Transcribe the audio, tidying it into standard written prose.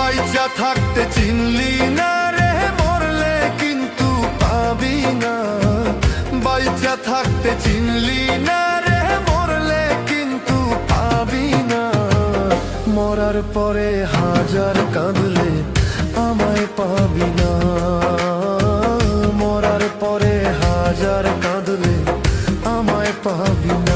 বাইচা থাকতে চিনলি না রে, মরলে কিন্তু পাবি না। বাইচা থাকতে চিনলি না রে, মরলে কিন্তু পাবি না। মরার পরে হাজার কাঁদলে আমায় পাবি না। মরার পরে হাজার কাঁদলে আমায় পাবি না।